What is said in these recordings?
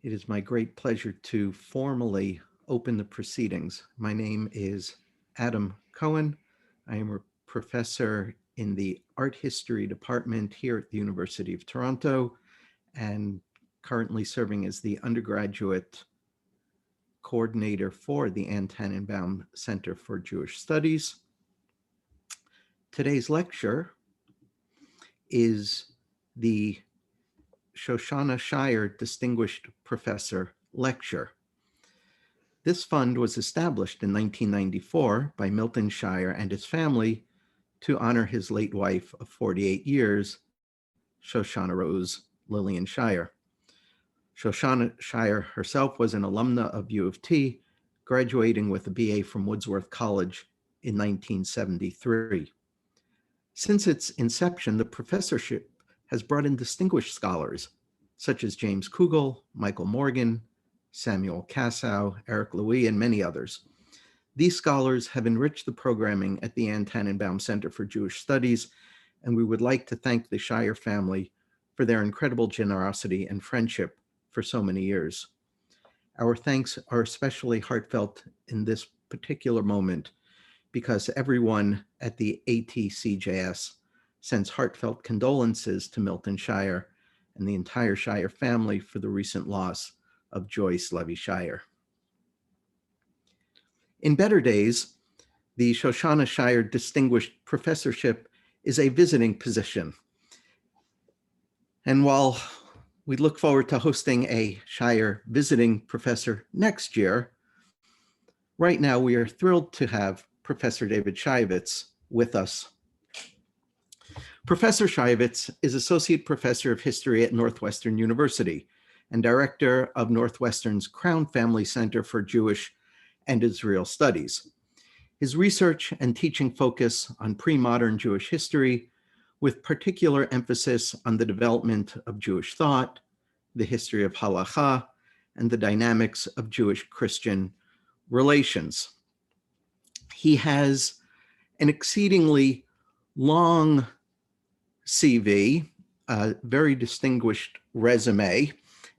It is my great pleasure to formally open the proceedings. My name is Adam Cohen. I am a professor in the art history department here at the University of Toronto and currently serving as the undergraduate coordinator for the Anne Tannenbaum Center for Jewish Studies. Today's lecture is the Shoshana Shier Distinguished Professor Lecture. This fund was established in 1994 by Milton Shier and his family to honor his late wife of 48 years, Shoshana Rose Lillian Shier. Shoshana Shier herself was an alumna of U of T, graduating with a BA from Woodsworth College in 1973. Since its inception, the professorship has brought in distinguished scholars such as James Kugel, Michael Morgan, Samuel Kassow, Eric Louis, and many others. These scholars have enriched the programming at the Anne Tannenbaum Center for Jewish Studies, and we would like to thank the Shier family for their incredible generosity and friendship for so many years. Our thanks are especially heartfelt in this particular moment because everyone at the ATCJS sends heartfelt condolences to Milton Shier and the entire Shier family for the recent loss of Joyce Levy Shier. In better days, the Shoshana Shier Distinguished Professorship is a visiting position. And while we look forward to hosting a Shier visiting professor next year, right now we are thrilled to have Professor David Shyovitz with us. Professor Shyovitz is Associate Professor of History at Northwestern University and Director of Northwestern's Crown Family Center for Jewish and Israel Studies. His research and teaching focus on pre-modern Jewish history, with particular emphasis on the development of Jewish thought, the history of halacha, and the dynamics of Jewish-Christian relations. He has an exceedingly long CV, a very distinguished resume,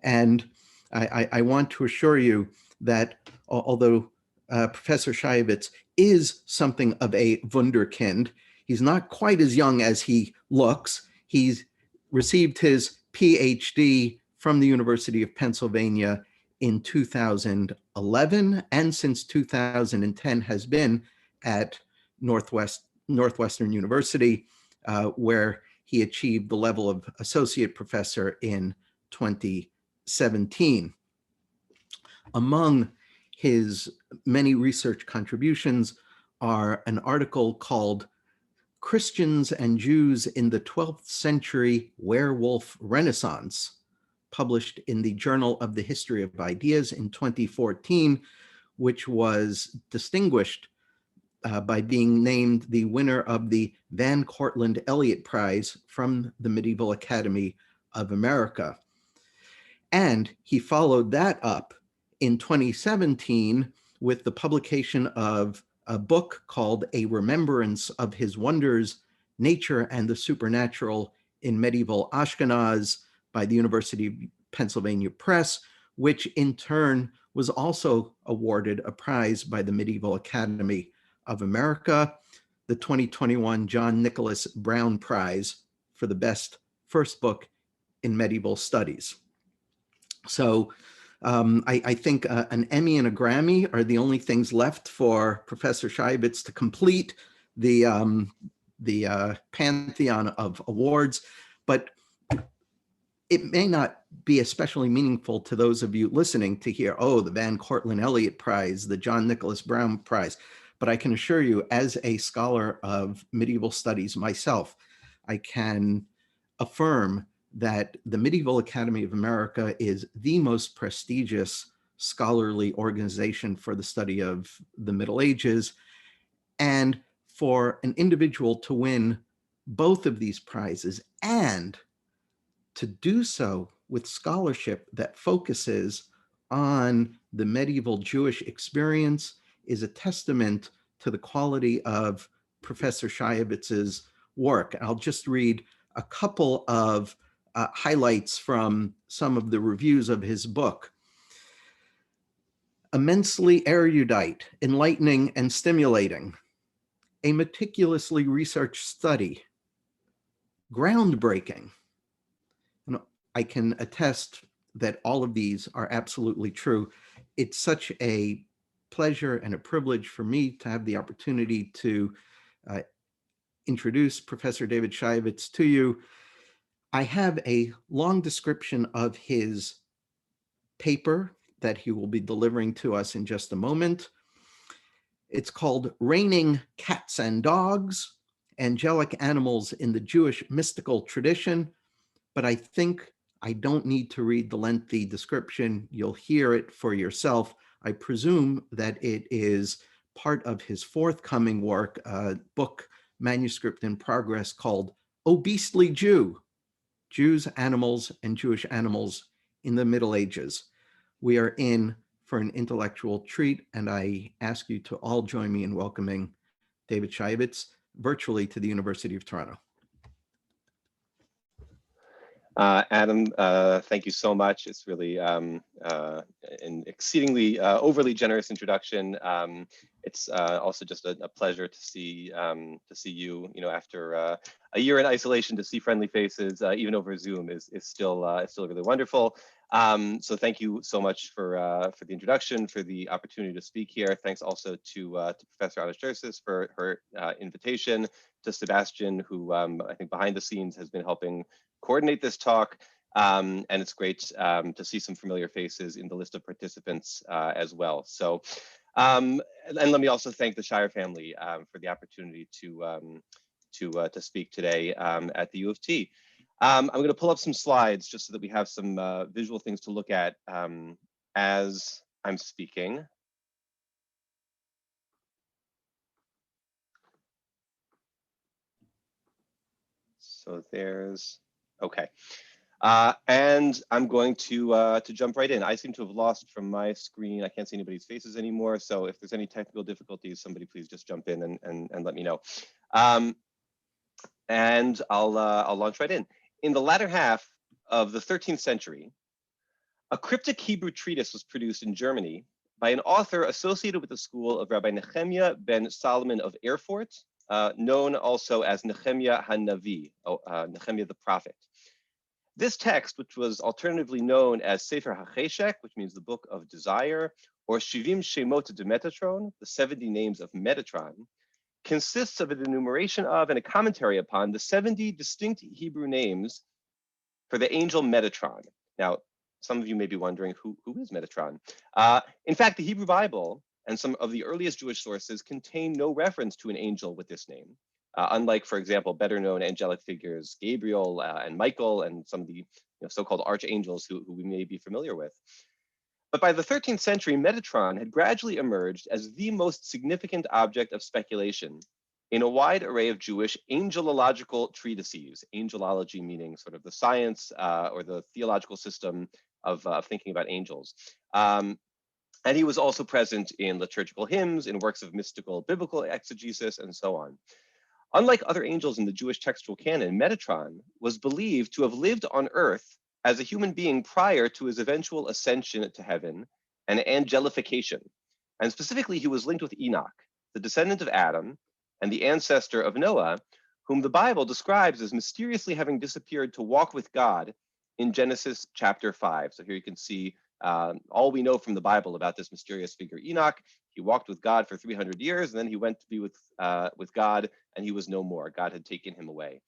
and I want to assure you that although Professor Shyovitz is something of a wunderkind, he's not quite as young as he looks. He's received his PhD from the University of Pennsylvania in 2011, and since 2010 has been at Northwestern University, where he achieved the level of associate professor in 2017. Among his many research contributions are an article called Christians and Jews in the 12th Century Werewolf Renaissance, published in the Journal of the History of Ideas in 2014, which was distinguished by being named the winner of the Van Cortlandt Elliott Prize from the Medieval Academy of America. And he followed that up in 2017 with the publication of a book called A Remembrance of His Wonders, Nature and the Supernatural in Medieval Ashkenaz by the University of Pennsylvania Press, which in turn was also awarded a prize by the Medieval Academy of America, the 2021 John Nicholas Brown Prize for the best first book in medieval studies. So I think an Emmy and a Grammy are the only things left for Professor Shyovitz to complete the pantheon of awards, but it may not be especially meaningful to those of you listening to hear, oh, the Van Cortlandt Elliott Prize, the John Nicholas Brown Prize. But I can assure you, as a scholar of medieval studies myself, I can affirm that the Medieval Academy of America is the most prestigious scholarly organization for the study of the Middle Ages. And for an individual to win both of these prizes and to do so with scholarship that focuses on the medieval Jewish experience is a testament to the quality of Professor Shyovitz's work. I'll just read a couple of highlights from some of the reviews of his book. immensely erudite, enlightening, and stimulating, a meticulously researched study, groundbreaking. And I can attest that all of these are absolutely true. It's such a pleasure and a privilege for me to have the opportunity to introduce Professor David Shyovitz to you. I have a long description of his paper that he will be delivering to us in just a moment. It's called Reigning Cats and Dogs, Angelic Animals in the Jewish Mystical Tradition, but I think I don't need to read the lengthy description. You'll hear it for yourself. I presume that it is part of his forthcoming work, a book manuscript in progress called O Beastly Jew, Jews, Animals, and Jewish Animals in the Middle Ages. We are in for an intellectual treat, and I ask you to all join me in welcoming David Shyovitz virtually to the University of Toronto. Adam, thank you so much. It's really an exceedingly overly generous introduction. It's also just a pleasure to see you. You know, after a year in isolation, to see friendly faces, even over Zoom, is still really wonderful. So thank you so much for the introduction, for the opportunity to speak here. Thanks also to Professor Anastasis for her invitation, to Sebastian, who I think behind the scenes has been helping coordinate this talk, and it's great to see some familiar faces in the list of participants as well. So, and let me also thank the Shier family for the opportunity to speak today at the U of T. I'm going to pull up some slides just so that we have some visual things to look at as I'm speaking. So there's, okay. And I'm going to jump right in. I seem to have lost from my screen. I can't see anybody's faces anymore. So if there's any technical difficulties, somebody please just jump in and let me know. And I'll launch right in. In the latter half of the 13th century, a cryptic Hebrew treatise was produced in Germany by an author associated with the school of Rabbi Nehemiah ben Solomon of Erfurt, known also as Nehemiah HaNavi, Nehemiah the prophet. This text, which was alternatively known as Sefer HaCheshek, which means the Book of Desire, or Shivim Shemot de Metatron, the 70 names of Metatron, consists of an enumeration of and a commentary upon the 70 distinct Hebrew names for the angel Metatron. Now, some of you may be wondering, who is Metatron? In fact, the Hebrew Bible and some of the earliest Jewish sources contain no reference to an angel with this name. Unlike, for example, better known angelic figures, Gabriel and Michael, and some of the so-called archangels who we may be familiar with. But by the 13th century, Metatron had gradually emerged as the most significant object of speculation in a wide array of Jewish angelological treatises, angelology meaning sort of the science or the theological system of thinking about angels. And he was also present in liturgical hymns, in works of mystical biblical exegesis, and so on. Unlike other angels in the Jewish textual canon, Metatron was believed to have lived on earth as a human being prior to his eventual ascension to heaven and angelification. And specifically, he was linked with Enoch, the descendant of Adam and the ancestor of Noah, whom the Bible describes as mysteriously having disappeared to walk with God in Genesis chapter 5. So here you can see all we know from the Bible about this mysterious figure Enoch. He walked with God for 300 years, and then he went to be with God, and he was no more. God had taken him away.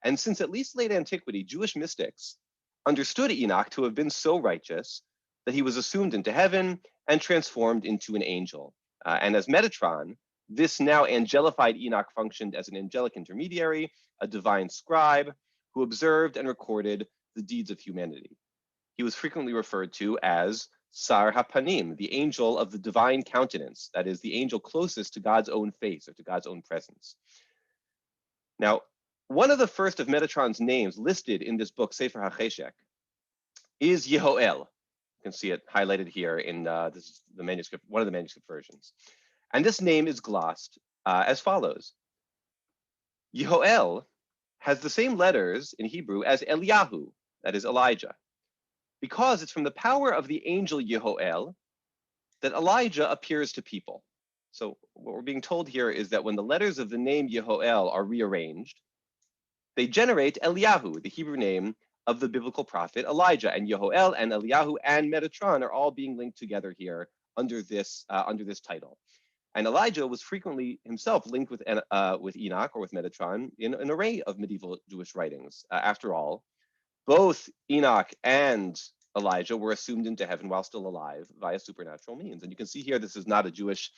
And since at least late antiquity, Jewish mystics understood Enoch to have been so righteous that he was assumed into heaven and transformed into an angel. And as Metatron, this now angelified Enoch functioned as an angelic intermediary, a divine scribe who observed and recorded the deeds of humanity. He was frequently referred to as Sar HaPanim, the angel of the divine countenance, that is, the angel closest to God's own face or to God's own presence. Now, one of the first of Metatron's names listed in this book, Sefer HaCheshek, is Yehoel. You can see it highlighted here in this is the manuscript, one of the manuscript versions. And this name is glossed as follows. Yehoel has the same letters in Hebrew as Eliyahu, that is Elijah, because it's from the power of the angel Yehoel that Elijah appears to people. So what we're being told here is that when the letters of the name Yehoel are rearranged, they generate Eliyahu, the Hebrew name of the biblical prophet Elijah. And Yehoel and Eliyahu and Metatron are all being linked together here under this title. And Elijah was frequently himself linked with Enoch or with Metatron in an array of medieval Jewish writings. After all, both Enoch and Elijah were assumed into heaven while still alive via supernatural means. And you can see here, this is not a Jewish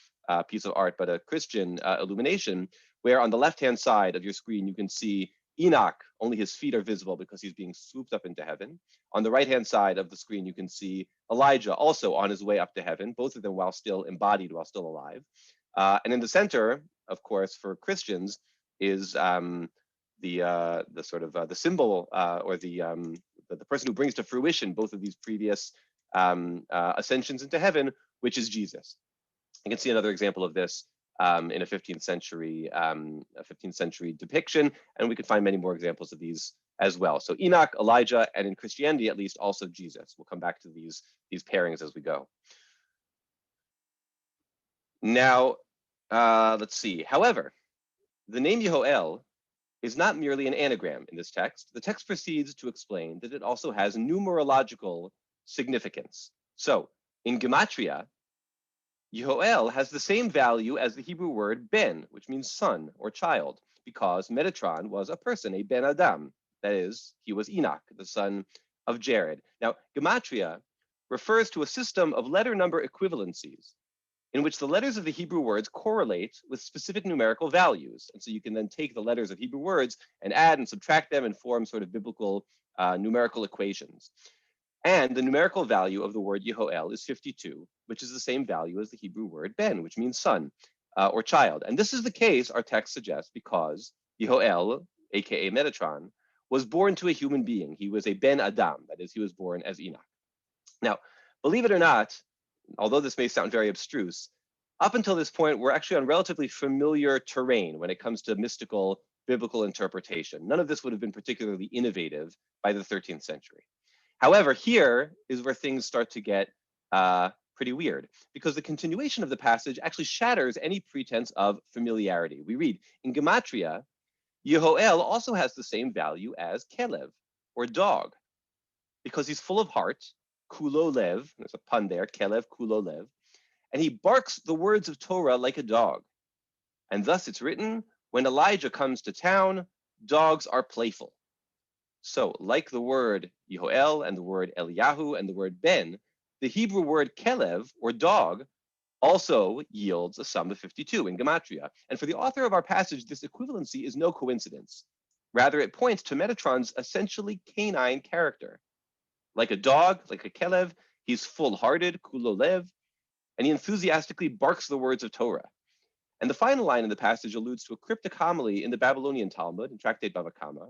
piece of art, but a Christian illumination, where on the left-hand side of your screen, you can see Enoch, only his feet are visible because he's being swooped up into heaven. On the right-hand side of the screen, you can see Elijah also on his way up to heaven, both of them while still embodied, while still alive. And in the center, of course, for Christians is the symbol or the person who brings to fruition both of these previous ascensions into heaven, which is Jesus. You can see another example of this in a 15th century depiction, and we could find many more examples of these as well. So Enoch, Elijah, and in Christianity at least also Jesus. We'll come back to these pairings as we go. Now, let's see. However, the name Yehoel is not merely an anagram in this text. The text proceeds to explain that it also has numerological significance. So in Gematria, Yehoel has the same value as the Hebrew word ben, which means son or child, because Metatron was a person, a ben Adam. That is, he was Enoch, the son of Jared. Now, Gematria refers to a system of letter number equivalencies in which the letters of the Hebrew words correlate with specific numerical values. And so you can then take the letters of Hebrew words and add and subtract them and form sort of biblical numerical equations. And the numerical value of the word Yehoel is 52, which is the same value as the Hebrew word ben, which means son or child. And this is the case, our text suggests, because Yehoel, aka Metatron, was born to a human being. He was a ben Adam, that is, he was born as Enoch. Now, believe it or not, although this may sound very abstruse, up until this point, we're actually on relatively familiar terrain when it comes to mystical biblical interpretation. None of this would have been particularly innovative by the 13th century. However, here is where things start to get pretty weird, because the continuation of the passage actually shatters any pretense of familiarity. We read, in Gematria, Yehoel also has the same value as Kelev, or dog, because he's full of heart, kulo lev, there's a pun there, Kelev, kulo lev, and he barks the words of Torah like a dog. And thus it's written, when Elijah comes to town, dogs are playful. So like the word Yehoel and the word Eliyahu and the word ben, the Hebrew word Kelev, or dog, also yields a sum of 52 in Gematria. And for the author of our passage, this equivalency is no coincidence. Rather, it points to Metatron's essentially canine character. Like a dog, like a Kelev, he's full-hearted, kulo lev, and he enthusiastically barks the words of Torah. And the final line in the passage alludes to a cryptic homily in the Babylonian Talmud, in Tractate Bava Kama,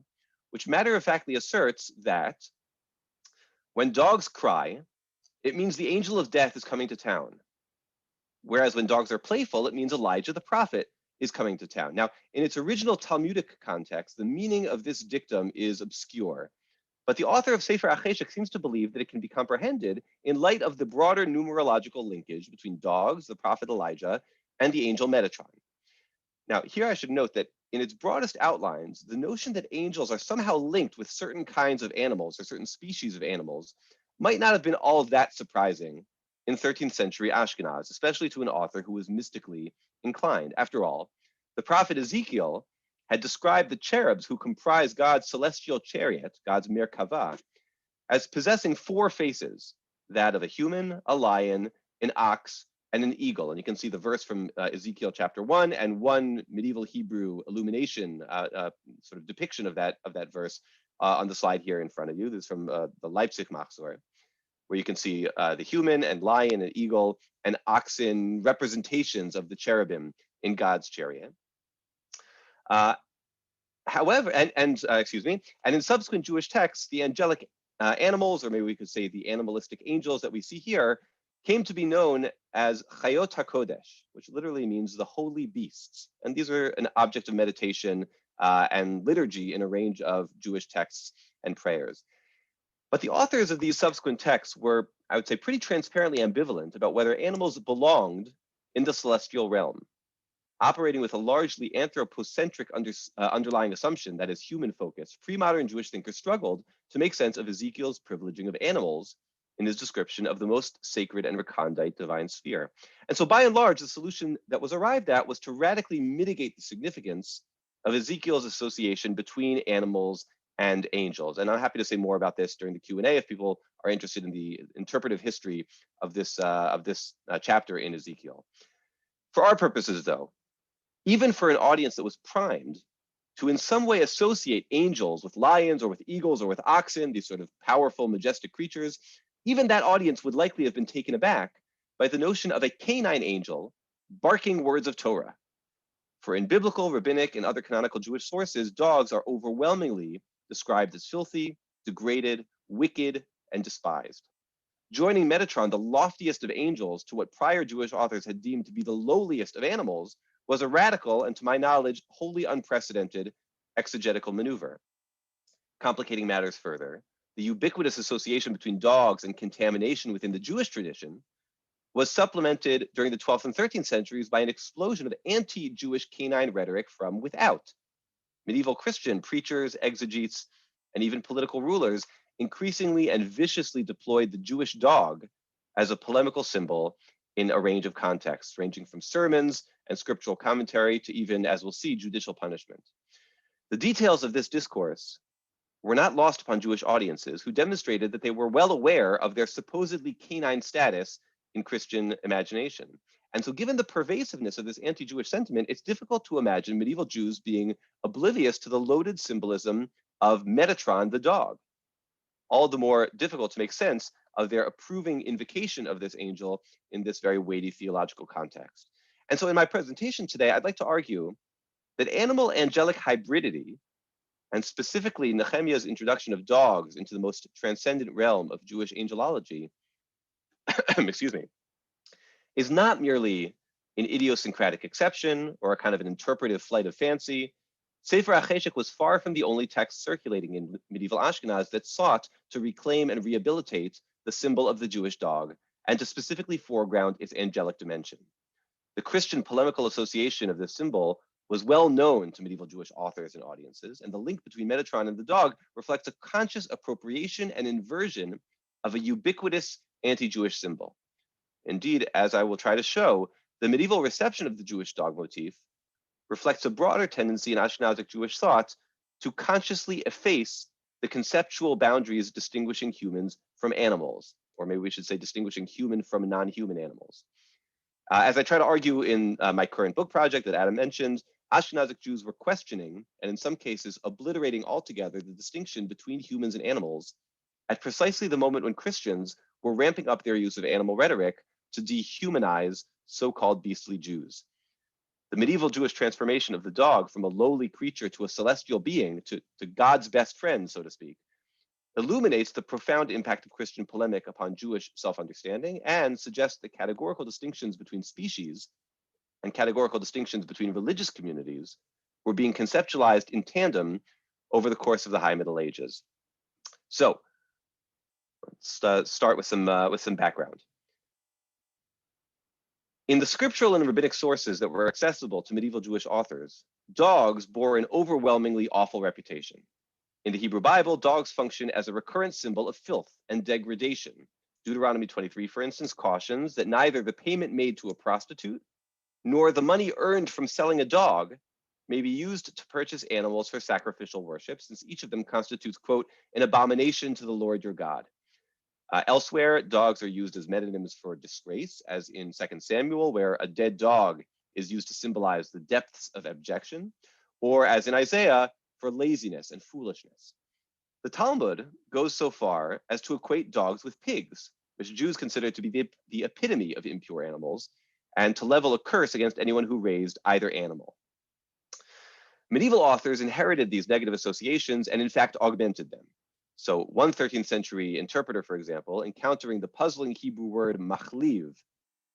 which matter-of-factly asserts that when dogs cry, it means the angel of death is coming to town. Whereas when dogs are playful, it means Elijah the prophet is coming to town. Now, in its original Talmudic context, the meaning of this dictum is obscure. But the author of Sefer HaCheshek seems to believe that it can be comprehended in light of the broader numerological linkage between dogs, the prophet Elijah, and the angel Metatron. Now, here I should note that in its broadest outlines, the notion that angels are somehow linked with certain kinds of animals or certain species of animals might not have been all that surprising in 13th century Ashkenaz, especially to an author who was mystically inclined. After all, the prophet Ezekiel had described the cherubs who comprise God's celestial chariot, God's Merkavah, as possessing four faces, that of a human, a lion, an ox, and an eagle. And you can see the verse from Ezekiel chapter 1 and one medieval Hebrew illumination, sort of depiction of that verse on the slide here in front of you. This is from the Leipzig Machzor, where you can see the human and lion and eagle and oxen representations of the cherubim in God's chariot. However, and in subsequent Jewish texts, the angelic animals, or maybe we could say the animalistic angels that we see here, came to be known as Chayot HaKodesh, which literally means the holy beasts. And these are an object of meditation and liturgy in a range of Jewish texts and prayers. But the authors of these subsequent texts were, I would say, pretty transparently ambivalent about whether animals belonged in the celestial realm, operating with a largely anthropocentric underlying assumption that is human focused. Pre-modern Jewish thinkers struggled to make sense of Ezekiel's privileging of animals in his description of the most sacred and recondite divine sphere. And so by and large, the solution that was arrived at was to radically mitigate the significance of Ezekiel's association between animals and angels. And I'm happy to say more about this during the Q&A if people are interested in the interpretive history of this chapter in Ezekiel. For our purposes, though, even for an audience that was primed to in some way associate angels with lions or with eagles or with oxen, these sort of powerful, majestic creatures, even that audience would likely have been taken aback by the notion of a canine angel barking words of Torah. For in biblical, rabbinic, and other canonical Jewish sources, dogs are overwhelmingly described as filthy, degraded, wicked, and despised. Joining Metatron, the loftiest of angels, to what prior Jewish authors had deemed to be the lowliest of animals, was a radical and, to my knowledge, wholly unprecedented exegetical maneuver. Complicating matters further, the ubiquitous association between dogs and contamination within the Jewish tradition was supplemented during the 12th and 13th centuries by an explosion of anti-Jewish canine rhetoric from without. Medieval Christian preachers, exegetes, and even political rulers increasingly and viciously deployed the Jewish dog as a polemical symbol in a range of contexts, ranging from sermons and scriptural commentary to even, as we'll see, judicial punishment. The details of this discourse were not lost upon Jewish audiences, who demonstrated that they were well aware of their supposedly canine status in Christian imagination. And so given the pervasiveness of this anti-Jewish sentiment, it's difficult to imagine medieval Jews being oblivious to the loaded symbolism of Metatron, the dog. All the more difficult to make sense of their approving invocation of this angel in this very weighty theological context. And so in my presentation today, I'd like to argue that animal angelic hybridity, and specifically Nehemiah's introduction of dogs into the most transcendent realm of Jewish angelology, excuse me, is not merely an idiosyncratic exception or a kind of an interpretive flight of fancy. Sefer HaCheshek was far from the only text circulating in medieval Ashkenaz that sought to reclaim and rehabilitate the symbol of the Jewish dog and to specifically foreground its angelic dimension. The Christian polemical association of this symbol was well known to medieval Jewish authors and audiences, and the link between Metatron and the dog reflects a conscious appropriation and inversion of a ubiquitous anti-Jewish symbol. Indeed, as I will try to show, the medieval reception of the Jewish dog motif reflects a broader tendency in Ashkenazic Jewish thought to consciously efface the conceptual boundaries distinguishing humans from animals, or maybe we should say distinguishing human from non-human animals. As I try to argue in my current book project that Adam mentioned, Ashkenazic Jews were questioning, and in some cases obliterating altogether, the distinction between humans and animals at precisely the moment when Christians were ramping up their use of animal rhetoric to dehumanize so-called beastly Jews. The medieval Jewish transformation of the dog from a lowly creature to a celestial being, to God's best friend, so to speak, illuminates the profound impact of Christian polemic upon Jewish self-understanding and suggests that categorical distinctions between species and categorical distinctions between religious communities were being conceptualized in tandem over the course of the High Middle Ages. So let's start with some background. In the scriptural and rabbinic sources that were accessible to medieval Jewish authors, dogs bore an overwhelmingly awful reputation. In the Hebrew Bible, dogs function as a recurrent symbol of filth and degradation. Deuteronomy 23, for instance, cautions that neither the payment made to a prostitute nor the money earned from selling a dog may be used to purchase animals for sacrificial worship, since each of them constitutes, quote, an abomination to the Lord your God. Elsewhere, dogs are used as metonyms for disgrace, as in 2 Samuel, where a dead dog is used to symbolize the depths of abjection, or as in Isaiah, for laziness and foolishness. The Talmud goes so far as to equate dogs with pigs, which Jews consider to be the epitome of impure animals, and to level a curse against anyone who raised either animal. Medieval authors inherited these negative associations and in fact augmented them. So one 13th century interpreter, for example, encountering the puzzling Hebrew word machliv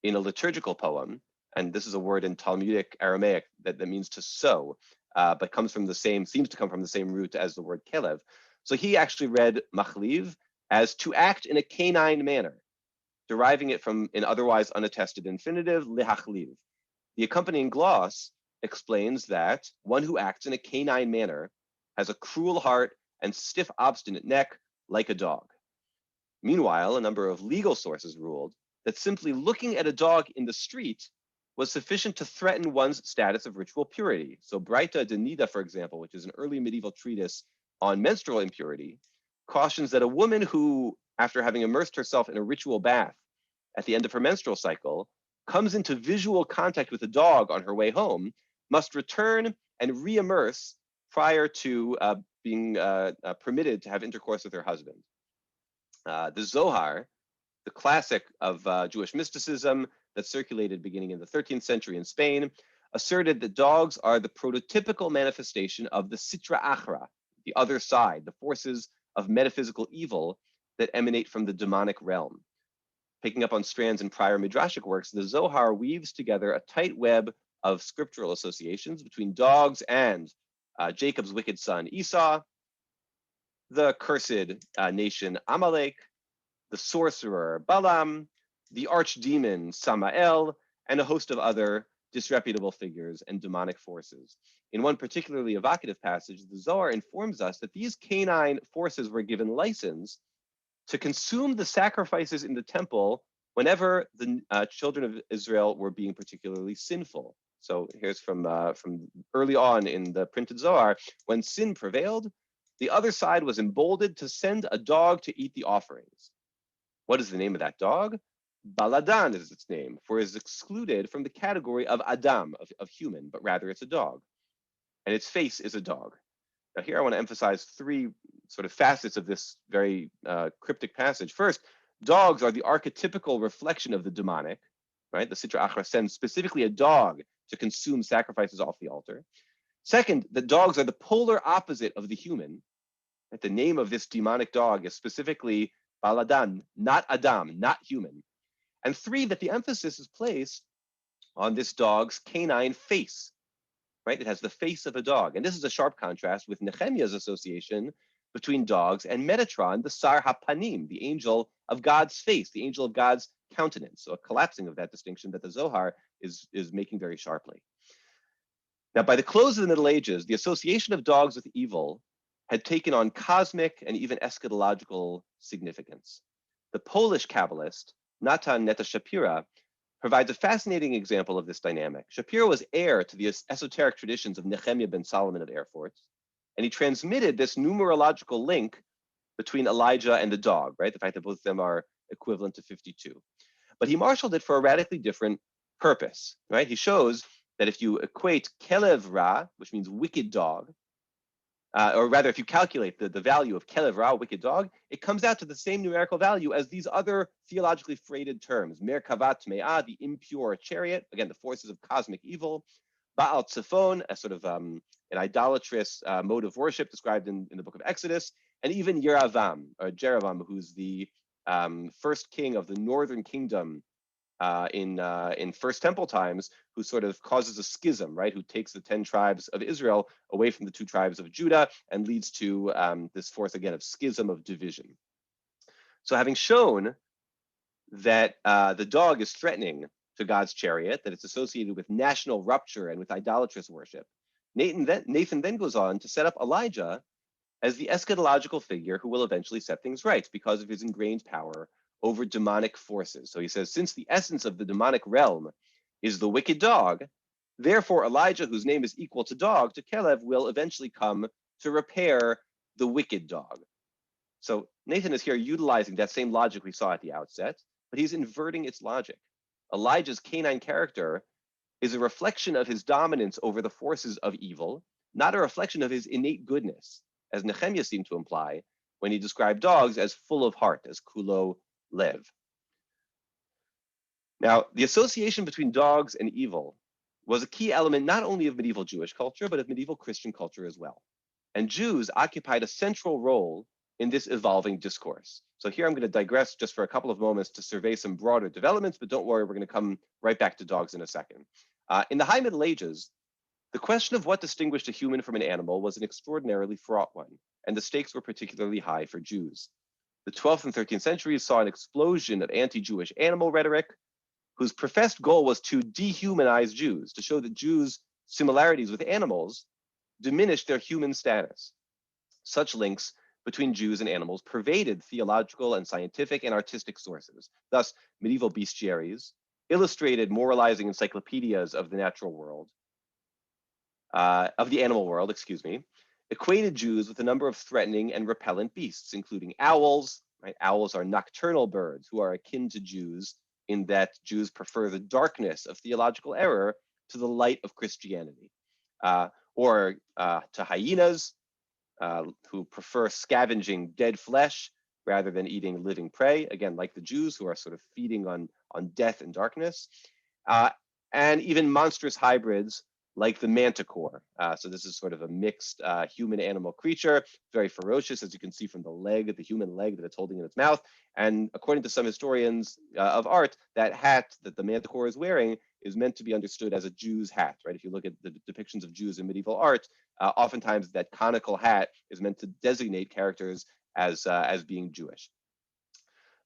in a liturgical poem, and this is a word in Talmudic Aramaic that means to sow, but seems to come from the same root as the word kelev. So he actually read machliv as to act in a canine manner, deriving it from an otherwise unattested infinitive, lehachliv. The accompanying gloss explains that one who acts in a canine manner has a cruel heart and stiff, obstinate neck like a dog. Meanwhile, a number of legal sources ruled that simply looking at a dog in the street was sufficient to threaten one's status of ritual purity. So Breita de Nida, for example, which is an early medieval treatise on menstrual impurity, cautions that a woman who, after having immersed herself in a ritual bath at the end of her menstrual cycle, comes into visual contact with a dog on her way home, must return and re-immerse prior to being permitted to have intercourse with her husband. The Zohar, the classic of Jewish mysticism that circulated beginning in the 13th century in Spain, asserted that dogs are the prototypical manifestation of the Sitra Achra, the other side, the forces of metaphysical evil that emanate from the demonic realm. Picking up on strands in prior midrashic works, the Zohar weaves together a tight web of scriptural associations between dogs and Jacob's wicked son Esau, the cursed nation Amalek, the sorcerer Balaam, the archdemon Samael, and a host of other disreputable figures and demonic forces. In one particularly evocative passage, the Zohar informs us that these canine forces were given license to consume the sacrifices in the temple whenever the children of Israel were being particularly sinful. So here's from early on in the printed Zohar: when sin prevailed, the other side was emboldened to send a dog to eat the offerings. What is the name of that dog? Baladan is its name, for it is excluded from the category of Adam, of human, but rather it's a dog. And its face is a dog. Now here I want to emphasize three sort of facets of this very cryptic passage. First, dogs are the archetypical reflection of the demonic, right? The Sitra Achra sends specifically a dog to consume sacrifices off the altar. Second, that dogs are the polar opposite of the human. Right? The name of this demonic dog is specifically Baladan, not Adam, not human. And three, that the emphasis is placed on this dog's canine face, right? It has the face of a dog. And this is a sharp contrast with Nehemiah's association between dogs and Metatron, the Sar HaPanim, the angel of God's face, the angel of God's countenance. So a collapsing of that distinction that the Zohar is making very sharply. Now, by the close of the Middle Ages, the association of dogs with evil had taken on cosmic and even eschatological significance. The Polish Kabbalist, Natan Netashapira, provides a fascinating example of this dynamic. Shapiro was heir to the esoteric traditions of Nehemiah ben Solomon of Erfurt, and he transmitted this numerological link between Elijah and the dog, right? The fact that both of them are equivalent to 52. But he marshaled it for a radically different purpose, right? He shows that if you equate Kelev Ra, which means wicked dog, or rather, if you calculate the value of Kelev Ra, wicked dog, it comes out to the same numerical value as these other theologically freighted terms. Merkavat Me'ah, the impure chariot, again, the forces of cosmic evil. Baal Tzefon, a sort of an idolatrous mode of worship described in the book of Exodus. And even Yeravam, or Jerovam, who's the first king of the northern kingdom in First Temple times, who sort of causes a schism, right? Who takes the 10 tribes of Israel away from the 2 tribes of Judah and leads to this force, again, of schism, of division. So having shown that the dog is threatening to God's chariot, that it's associated with national rupture and with idolatrous worship, Nathan then goes on to set up Elijah as the eschatological figure who will eventually set things right because of his ingrained power over demonic forces. So he says, since the essence of the demonic realm is the wicked dog, therefore Elijah, whose name is equal to dog, to Kelev, will eventually come to repair the wicked dog. So Nathan is here utilizing that same logic we saw at the outset, but he's inverting its logic. Elijah's canine character is a reflection of his dominance over the forces of evil, not a reflection of his innate goodness, as Nehemiah seemed to imply when he described dogs as full of heart, as kulo lev. Now, the association between dogs and evil was a key element not only of medieval Jewish culture, but of medieval Christian culture as well. And Jews occupied a central role in this evolving discourse. So here I'm going to digress just for a couple of moments to survey some broader developments, but don't worry, we're going to come right back to dogs in a second. In the High Middle Ages, the question of what distinguished a human from an animal was an extraordinarily fraught one, and the stakes were particularly high for Jews. The 12th and 13th centuries saw an explosion of anti-Jewish animal rhetoric, whose professed goal was to dehumanize Jews, to show that Jews' similarities with animals diminished their human status. Such links between Jews and animals pervaded theological and scientific and artistic sources. Thus, medieval bestiaries illustrated moralizing encyclopedias of the natural world, of the animal world, equated Jews with a number of threatening and repellent beasts, including owls. Right? Owls are nocturnal birds who are akin to Jews in that Jews prefer the darkness of theological error to the light of Christianity, or to hyenas, who prefer scavenging dead flesh rather than eating living prey, again, like the Jews who are sort of feeding on death and darkness, and even monstrous hybrids like the manticore. So this is sort of a mixed human-animal creature, very ferocious, as you can see from the leg, the human leg that it's holding in its mouth. And according to some historians of art, that hat that the manticore is wearing is meant to be understood as a Jew's hat, right? If you look at the depictions of Jews in medieval art, oftentimes that conical hat is meant to designate characters as being Jewish.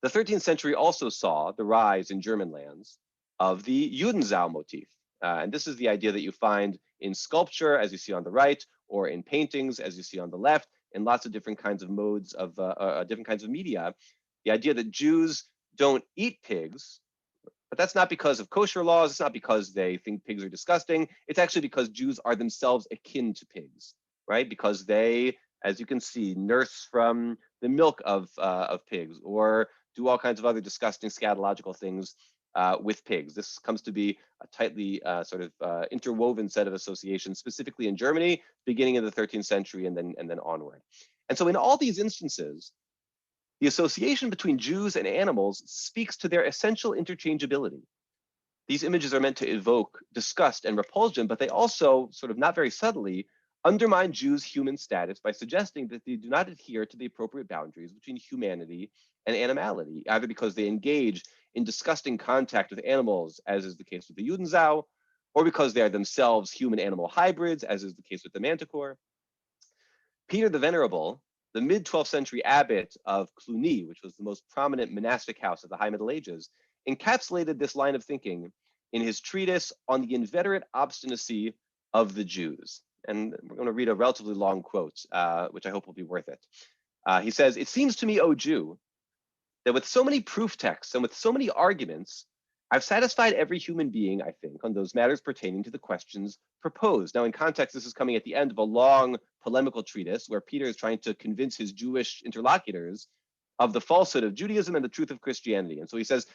The 13th century also saw the rise in German lands of the Judensau motif. And this is the idea that you find in sculpture, as you see on the right, or in paintings, as you see on the left, in lots of different kinds of modes of different kinds of media. The idea that Jews don't eat pigs, but that's not because of kosher laws. It's not because they think pigs are disgusting. It's actually because Jews are themselves akin to pigs, right? Because they, as you can see, nurse from the milk of pigs, or do all kinds of other disgusting scatological things with pigs. This comes to be a tightly interwoven set of associations, specifically in Germany, beginning in the 13th century and then onward. And so in all these instances, the association between Jews and animals speaks to their essential interchangeability. These images are meant to evoke disgust and repulsion, but they also, sort of not very subtly, undermine Jews' human status by suggesting that they do not adhere to the appropriate boundaries between humanity and animality, either because they engage in disgusting contact with animals, as is the case with the Judensau, or because they are themselves human-animal hybrids, as is the case with the manticore. Peter the Venerable, the mid-12th century abbot of Cluny, which was the most prominent monastic house of the High Middle Ages, encapsulated this line of thinking in his treatise on the inveterate obstinacy of the Jews. And we're going to read a relatively long quote, which I hope will be worth it. He says, "It seems to me, O Jew, that with so many proof texts and with so many arguments, I've satisfied every human being, I think, on those matters pertaining to the questions proposed." Now, in context, this is coming at the end of a long polemical treatise where Peter is trying to convince his Jewish interlocutors of the falsehood of Judaism and the truth of Christianity. And so he says,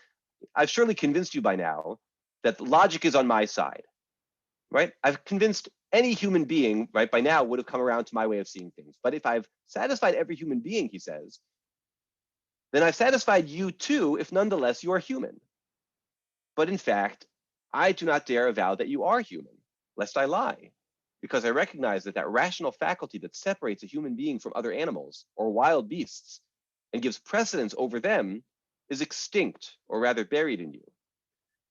I've surely convinced you by now that logic is on my side, right? I've convinced any human being, right, by now would have come around to my way of seeing things. But if I've satisfied every human being, he says, then I've satisfied you too, if nonetheless you are human. But in fact, I do not dare avow that you are human, lest I lie, because I recognize that that rational faculty that separates a human being from other animals or wild beasts and gives precedence over them is extinct, or rather buried in you.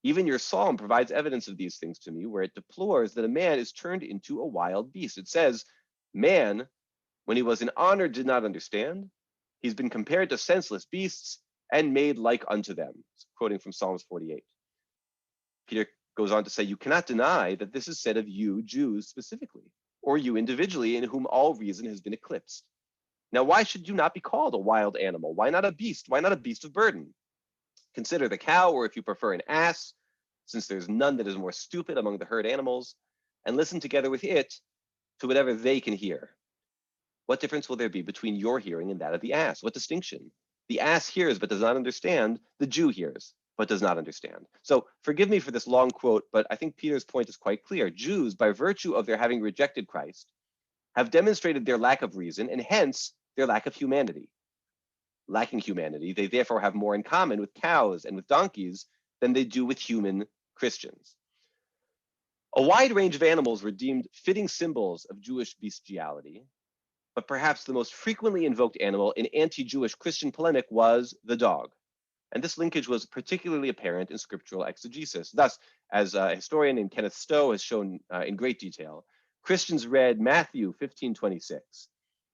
Even your psalm provides evidence of these things to me, where it deplores that a man is turned into a wild beast. It says, man, when he was in honor, did not understand. He's been compared to senseless beasts and made like unto them. Quoting from Psalms 48. Peter goes on to say, you cannot deny that this is said of you, Jews specifically, or you individually, in whom all reason has been eclipsed. Now, why should you not be called a wild animal? Why not a beast? Why not a beast of burden? Consider the cow, or if you prefer an ass, since there's none that is more stupid among the herd animals, and listen together with it to whatever they can hear. What difference will there be between your hearing and that of the ass? What distinction? The ass hears but does not understand. The Jew hears but does not understand. So forgive me for this long quote, but I think Peter's point is quite clear. Jews, by virtue of their having rejected Christ, have demonstrated their lack of reason and hence their lack of humanity. Lacking humanity, they therefore have more in common with cows and with donkeys than they do with human Christians. A wide range of animals were deemed fitting symbols of Jewish bestiality, but perhaps the most frequently invoked animal in anti-Jewish Christian polemic was the dog. And this linkage was particularly apparent in scriptural exegesis. Thus, as a historian named Kenneth Stowe has shown in great detail, Christians read Matthew 15:26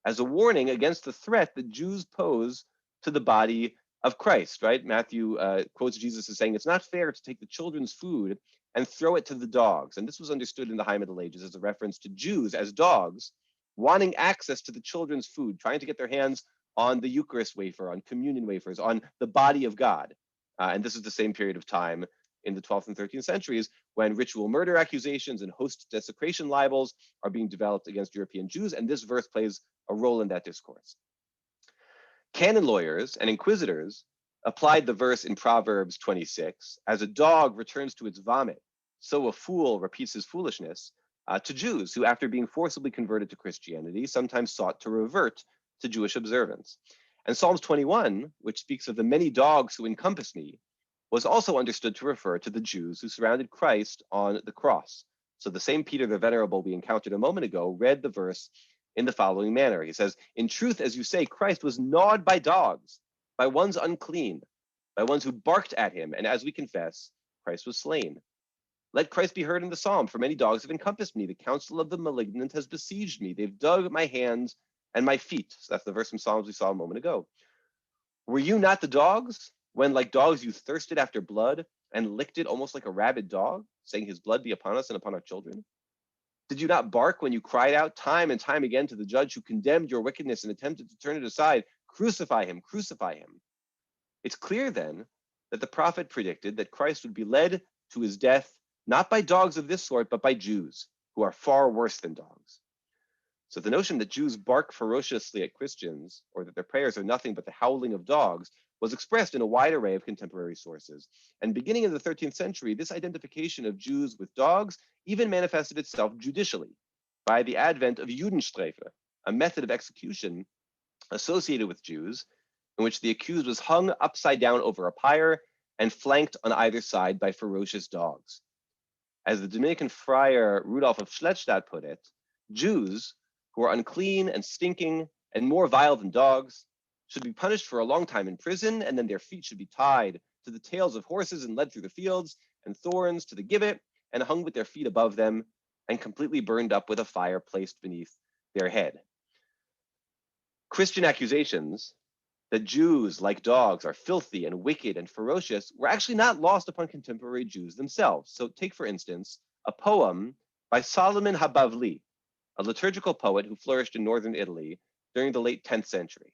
as a warning against the threat that Jews pose to the body of Christ, right? Matthew quotes Jesus as saying, it's not fair to take the children's food and throw it to the dogs. And this was understood in the High Middle Ages as a reference to Jews as dogs wanting access to the children's food, trying to get their hands on the Eucharist wafer, on communion wafers, on the body of God. And this is the same period of time in the 12th and 13th centuries when ritual murder accusations and host desecration libels are being developed against European Jews, and this verse plays a role in that discourse. Canon lawyers and inquisitors applied the verse in Proverbs 26, as a dog returns to its vomit, so a fool repeats his foolishness, to Jews who, after being forcibly converted to Christianity, sometimes sought to revert to Jewish observance. And Psalms 21, which speaks of the many dogs who encompass me, was also understood to refer to the Jews who surrounded Christ on the cross. So the same Peter the Venerable we encountered a moment ago read the verse in the following manner. He says, in truth, as you say, Christ was gnawed by dogs, by ones unclean, by ones who barked at him, and as we confess, Christ was slain. Let Christ be heard in the psalm, for many dogs have encompassed me. The counsel of the malignant has besieged me. They've dug my hands and my feet. So that's the verse from Psalms we saw a moment ago. Were you not the dogs, when like dogs you thirsted after blood and licked it almost like a rabid dog, saying his blood be upon us and upon our children? Did you not bark when you cried out time and time again to the judge who condemned your wickedness and attempted to turn it aside? Crucify him, crucify him. It's clear then that the prophet predicted that Christ would be led to his death, not by dogs of this sort, but by Jews, who are far worse than dogs. So the notion that Jews bark ferociously at Christians, or that their prayers are nothing but the howling of dogs, was expressed in a wide array of contemporary sources. And beginning in the 13th century, this identification of Jews with dogs even manifested itself judicially by the advent of Judenstrafe, a method of execution associated with Jews, in which the accused was hung upside down over a pyre and flanked on either side by ferocious dogs. As the Dominican friar Rudolf of Schlettstadt put it, Jews who are unclean and stinking and more vile than dogs should be punished for a long time in prison, and then their feet should be tied to the tails of horses and led through the fields, and thorns to the gibbet, and hung with their feet above them, and completely burned up with a fire placed beneath their head. Christian accusations that Jews, like dogs, are filthy and wicked and ferocious were actually not lost upon contemporary Jews themselves. So take, for instance, a poem by Solomon Habavli, a liturgical poet who flourished in northern Italy during the late 10th century.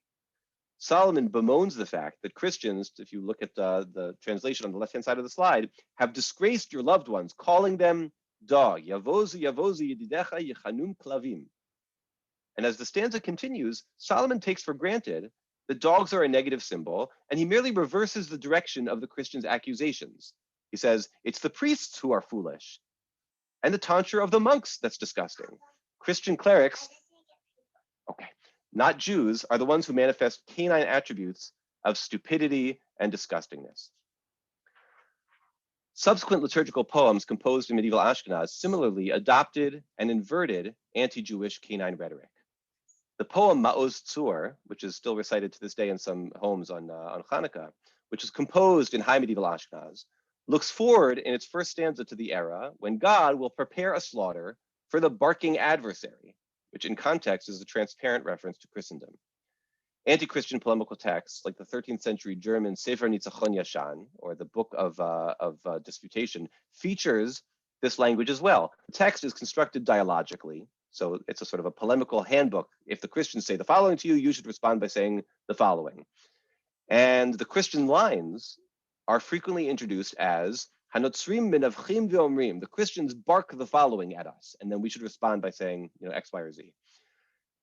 Solomon bemoans the fact that Christians, if you look at the translation on the left-hand side of the slide, have disgraced your loved ones, calling them dog. Yavozu, yavozu, yedidecha, yechanun klavim. And as the stanza continues, Solomon takes for granted that dogs are a negative symbol, and he merely reverses the direction of the Christians' accusations. He says, it's the priests who are foolish, and the tonsure of the monks that's disgusting. Christian clerics, not Jews, are the ones who manifest canine attributes of stupidity and disgustingness. Subsequent liturgical poems composed in medieval Ashkenaz similarly adopted and inverted anti-Jewish canine rhetoric. The poem Ma'oz Tzur, which is still recited to this day in some homes on Hanukkah, which is composed in high medieval Ashkenaz, looks forward in its first stanza to the era when God will prepare a slaughter for the barking adversary, which in context is a transparent reference to Christendom. Anti-Christian polemical texts, like the 13th century German Sefer Nitzachon Yashan, or the Book of Disputation, features this language as well. The text is constructed dialogically, so it's a sort of a polemical handbook. If the Christians say the following to you, you should respond by saying the following. And the Christian lines are frequently introduced as Hanotzrim menavchim ve'omrim. The Christians bark the following at us, and then we should respond by saying, X, Y, or Z.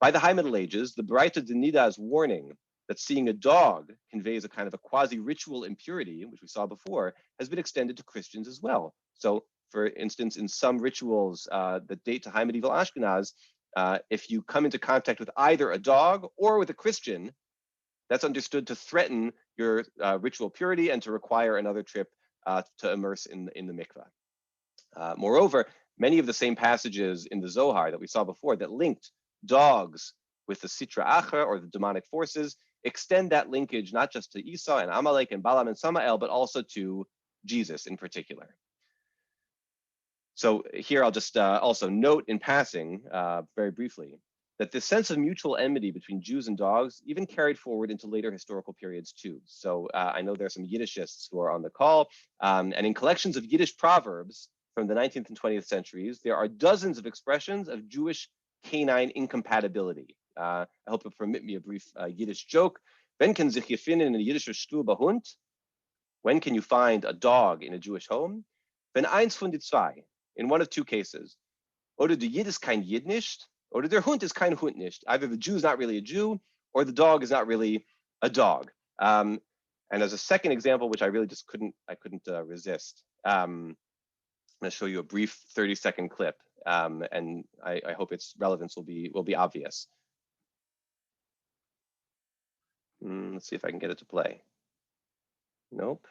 By the High Middle Ages, the Baraita de Nida's warning that seeing a dog conveys a kind of a quasi-ritual impurity, which we saw before, has been extended to Christians as well. So, for instance, in some rituals that date to High Medieval Ashkenaz, if you come into contact with either a dog or with a Christian, that's understood to threaten your ritual purity and to require another trip to immerse in the mikveh. Moreover, many of the same passages in the Zohar that we saw before that linked dogs with the Sitra Achra, or the demonic forces, extend that linkage not just to Esau and Amalek and Balaam and Samael, but also to Jesus in particular. So here I'll just also note in passing, very briefly, that this sense of mutual enmity between Jews and dogs even carried forward into later historical periods too. So I know there are some Yiddishists who are on the call, and in collections of Yiddish proverbs from the 19th and 20th centuries, there are dozens of expressions of Jewish canine incompatibility. I hope you'll permit me a brief Yiddish joke. Wenn kann sich hier finden in a Yiddischer Stube Hund? When can you find a dog in a Jewish home? Wenn eins von die zwei, in one of two cases. Oder der Yid ist kein Yid nicht, or der Hund is kein Hund nicht. Either the Jew is not really a Jew, or the dog is not really a dog. And as a second example, which I really just couldn't resist, I'm going to show you a brief 30-second clip, and I hope its relevance will be obvious. Let's see if I can get it to play. Nope.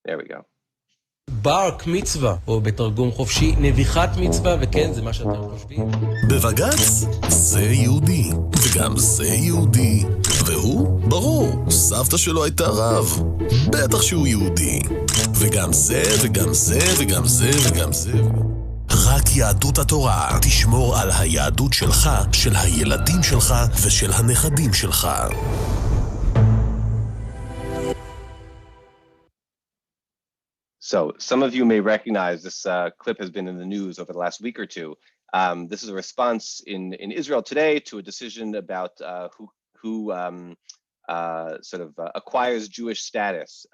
There we go. ברק מצווה, או בתרגום חופשי, נביחת מצווה, וכן, זה מה שאתם חושבים. בבג"ץ, זה יהודי, וגם זה יהודי, והוא, ברור, סבתא שלו הייתה רב, בטח שהוא יהודי, וגם זה, וגם זה, וגם זה, וגם זה. רק יהדות התורה תשמור על היהדות שלך, של הילדים שלך, ושל הנכדים שלך. So some of you may recognize this clip has been in the news over the last week or two. This is a response in Israel today to a decision about who sort of acquires Jewish status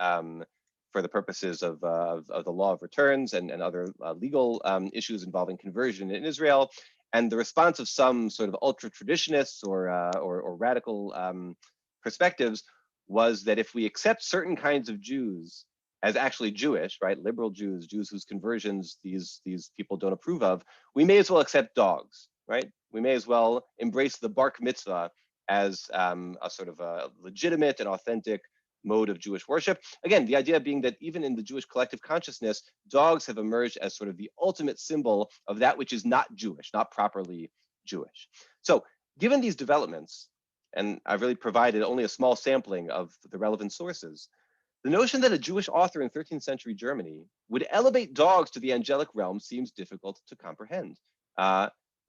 for the purposes of the law of returns and other legal issues involving conversion in Israel. And the response of some sort of ultra-traditionists or radical perspectives was that if we accept certain kinds of Jews as actually Jewish, right, liberal Jews, Jews whose conversions these people don't approve of, we may as well accept dogs, right? We may as well embrace the Bark Mitzvah as a sort of a legitimate and authentic mode of Jewish worship. Again, the idea being that even in the Jewish collective consciousness, dogs have emerged as sort of the ultimate symbol of that which is not Jewish, not properly Jewish. So given these developments, and I've really provided only a small sampling of the relevant sources, the notion that a Jewish author in 13th century Germany would elevate dogs to the angelic realm seems difficult to comprehend.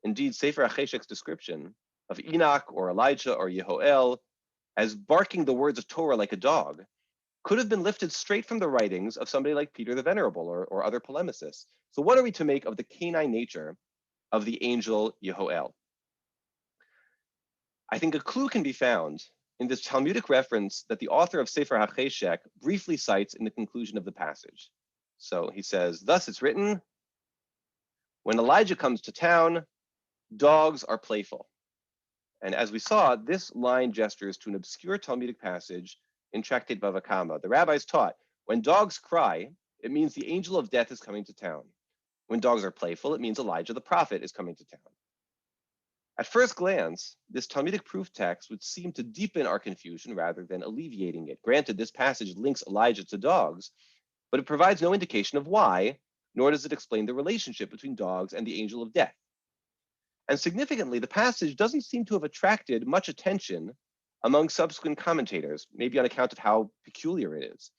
Indeed, Sefer HaCheshek's description of Enoch or Elijah or Yehoel as barking the words of Torah like a dog could have been lifted straight from the writings of somebody like Peter the Venerable or other polemicists. So what are we to make of the canine nature of the angel Yehoel? I think a clue can be found in this Talmudic reference that the author of Sefer HaCheshek briefly cites in the conclusion of the passage. So he says, thus it's written, when Elijah comes to town, dogs are playful. And as we saw, this line gestures to an obscure Talmudic passage in Tractate Bava Kama. The rabbis taught, when dogs cry, it means the angel of death is coming to town. When dogs are playful, it means Elijah the prophet is coming to town. At first glance, this Talmudic proof text would seem to deepen our confusion rather than alleviating it. Granted, this passage links Elijah to dogs, but it provides no indication of why, nor does it explain the relationship between dogs and the angel of death. And significantly, the passage doesn't seem to have attracted much attention among subsequent commentators, maybe on account of how peculiar it is.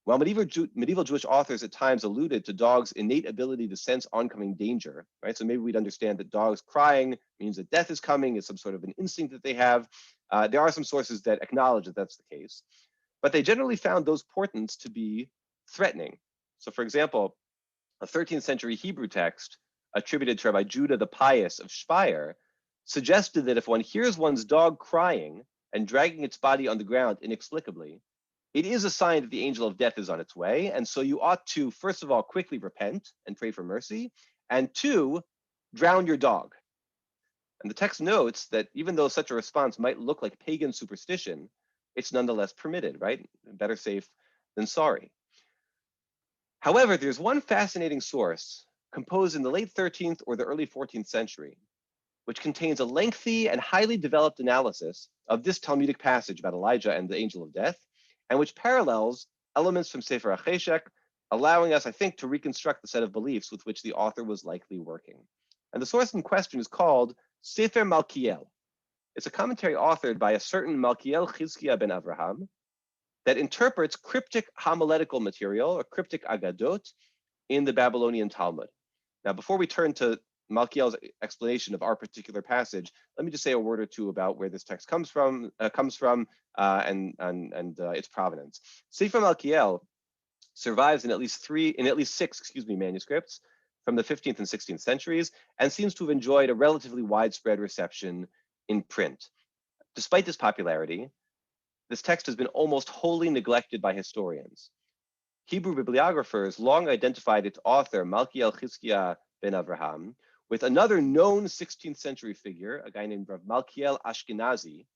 While medieval Jewish authors at times alluded to dogs' innate ability to sense oncoming danger, right? So maybe we'd understand that dogs crying means that death is coming, is some sort of an instinct that they have. There are some sources that acknowledge that that's the case, but they generally found those portents to be threatening. So for example, a 13th century Hebrew text attributed to Rabbi Judah the Pious of Shier suggested that if one hears one's dog crying and dragging its body on the ground inexplicably, it is a sign that the angel of death is on its way. And so you ought to, first of all, quickly repent and pray for mercy, and two, drown your dog. And the text notes that even though such a response might look like pagan superstition, it's nonetheless permitted, right? Better safe than sorry. However, there's one fascinating source composed in the late 13th or the early 14th century, which contains a lengthy and highly developed analysis of this Talmudic passage about Elijah and the angel of death, and which parallels elements from Sefer HaCheshek, allowing us, I think, to reconstruct the set of beliefs with which the author was likely working. And the source in question is called Sefer Malkiel. It's a commentary authored by a certain Malkiel Chizkiah ben Avraham, that interprets cryptic homiletical material or cryptic agadot in the Babylonian Talmud. Now, before we turn to Malkiel's explanation of our particular passage, let me just say a word or two about where this text comes from, and its provenance. Sefer Malkiel survives in at least six manuscripts from the 15th and 16th centuries, and seems to have enjoyed a relatively widespread reception in print. Despite this popularity, this text has been almost wholly neglected by historians. Hebrew bibliographers long identified its author, Malkiel Chizkiah ben Avraham, with another known 16th century figure, a guy named Rav Malkiel Ashkenazi,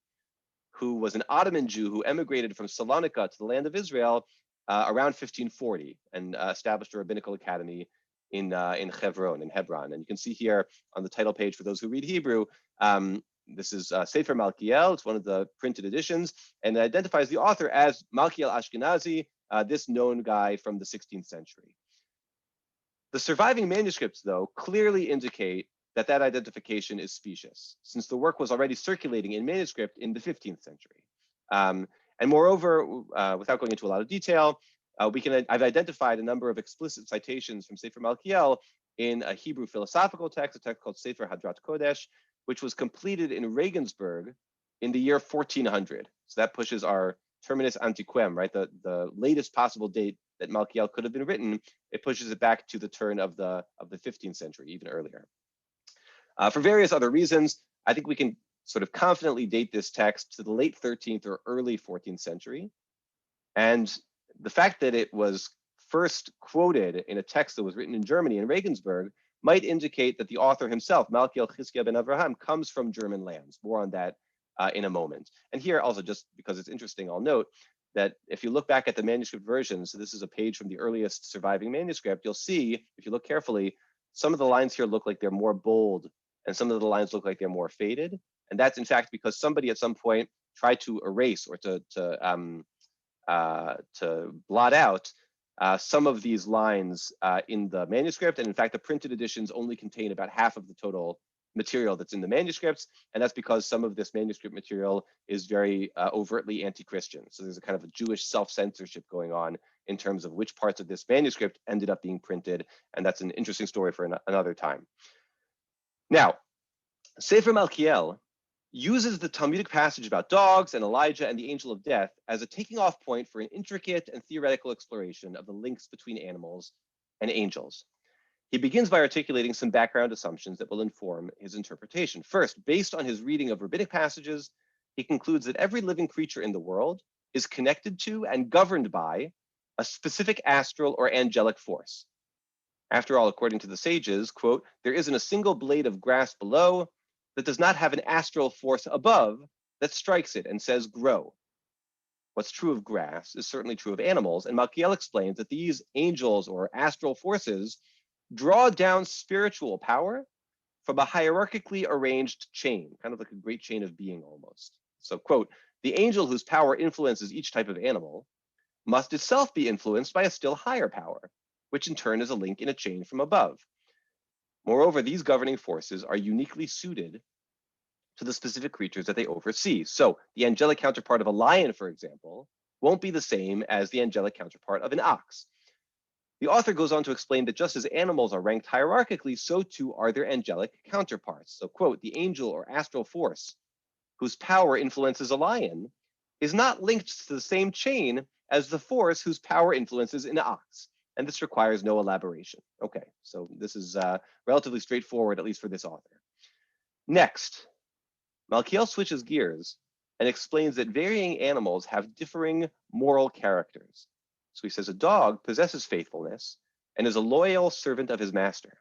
who was an Ottoman Jew who emigrated from Salonika to the land of Israel around 1540 and established a rabbinical academy in Hebron. And you can see here on the title page for those who read Hebrew, this is Sefer Malkiel. It's one of the printed editions, and it identifies the author as Malkiel Ashkenazi, this known guy from the 16th century. The surviving manuscripts, though, clearly indicate that that identification is specious, since the work was already circulating in manuscript in the 15th century. And moreover, without going into a lot of detail, I've identified a number of explicit citations from Sefer Malkiel in a Hebrew philosophical text, a text called Sefer Hadrat Kodesh, which was completed in Regensburg in the year 1400. So that pushes our terminus antiquem, right? The latest possible date that Malkiel could have been written. It pushes it back to the turn of the 15th century, even earlier. For various other reasons, I think we can sort of confidently date this text to the late 13th or early 14th century. And the fact that it was first quoted in a text that was written in Germany, in Regensburg, might indicate that the author himself, Malkiel Chizkiah ben Avraham, comes from German lands. More on that in a moment. And here also, just because it's interesting, I'll note that if you look back at the manuscript version, so this is a page from the earliest surviving manuscript, you'll see, if you look carefully, some of the lines here look like they're more bold, and some of the lines look like they're more faded. And that's in fact because somebody at some point tried to erase or to blot out some of these lines in the manuscript. And in fact, the printed editions only contain about half of the total material that's in the manuscripts. And that's because some of this manuscript material is very overtly anti-Christian. So there's a kind of a Jewish self-censorship going on in terms of which parts of this manuscript ended up being printed. And that's an interesting story for another time. Now, Sefer Malkiel uses the Talmudic passage about dogs and Elijah and the angel of death as a taking off point for an intricate and theoretical exploration of the links between animals and angels. He begins by articulating some background assumptions that will inform his interpretation. First, based on his reading of rabbinic passages, he concludes that every living creature in the world is connected to and governed by a specific astral or angelic force. After all, according to the sages, quote, there isn't a single blade of grass below that does not have an astral force above that strikes it and says, grow. What's true of grass is certainly true of animals, and Malkiel explains that these angels or astral forces draw down spiritual power from a hierarchically arranged chain, kind of like a great chain of being almost. So, quote, the angel whose power influences each type of animal must itself be influenced by a still higher power, which in turn is a link in a chain from above. Moreover, these governing forces are uniquely suited to the specific creatures that they oversee. So the angelic counterpart of a lion, for example, won't be the same as the angelic counterpart of an ox. The author goes on to explain that just as animals are ranked hierarchically, so too are their angelic counterparts. So, quote, the angel or astral force whose power influences a lion is not linked to the same chain as the force whose power influences an ox. And this requires no elaboration. Okay, so this is relatively straightforward, at least for this author. Next, Malkiel switches gears and explains that varying animals have differing moral characters. So he says a dog possesses faithfulness and is a loyal servant of his master.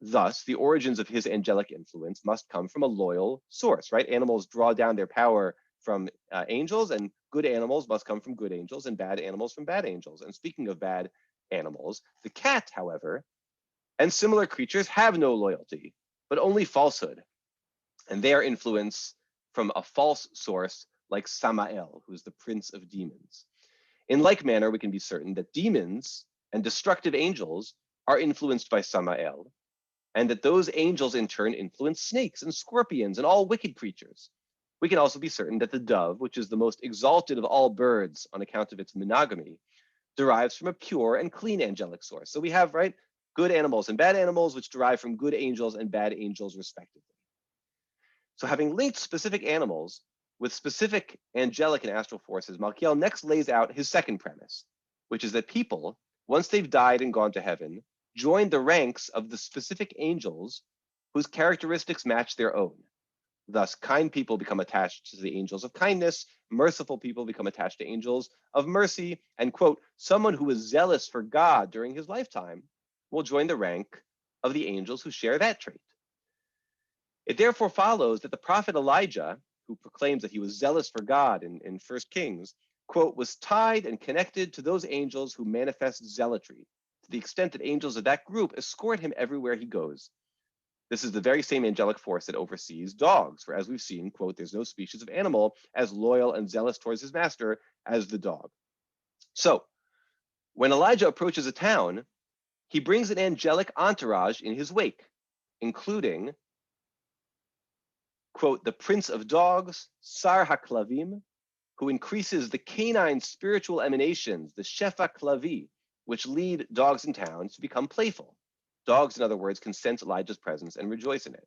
Thus, the origins of his angelic influence must come from a loyal source, right? Animals draw down their power from angels, and good animals must come from good angels, and bad animals from bad angels. And speaking of bad animals, the cat, however, and similar creatures have no loyalty, but only falsehood, and their influence from a false source like Samael, who's the prince of demons. In like manner, we can be certain that demons and destructive angels are influenced by Samael, and that those angels in turn influence snakes and scorpions and all wicked creatures. we can also be certain that the dove, which is the most exalted of all birds on account of its monogamy, derives from a pure and clean angelic source. So we have, right, good animals and bad animals, which derive from good angels and bad angels, respectively. So having linked specific animals with specific angelic and astral forces, Malkiel next lays out his second premise, which is that people, once they've died and gone to heaven, join the ranks of the specific angels whose characteristics match their own. Thus, kind people become attached to the angels of kindness, merciful people become attached to angels of mercy, and, quote, someone who is zealous for God during his lifetime will join the rank of the angels who share that trait. It therefore follows that the prophet Elijah, who proclaims that he was zealous for God in 1 Kings, quote, was tied and connected to those angels who manifest zealotry, to the extent that angels of that group escort him everywhere he goes. This is the very same angelic force that oversees dogs, for as we've seen, quote, there's no species of animal as loyal and zealous towards his master as the dog. So when Elijah approaches a town, he brings an angelic entourage in his wake, including, quote, the prince of dogs, Sar HaKlavim, who increases the canine spiritual emanations, the Shefa Klavi, which lead dogs in towns to become playful. Dogs, in other words, can sense Elijah's presence and rejoice in it.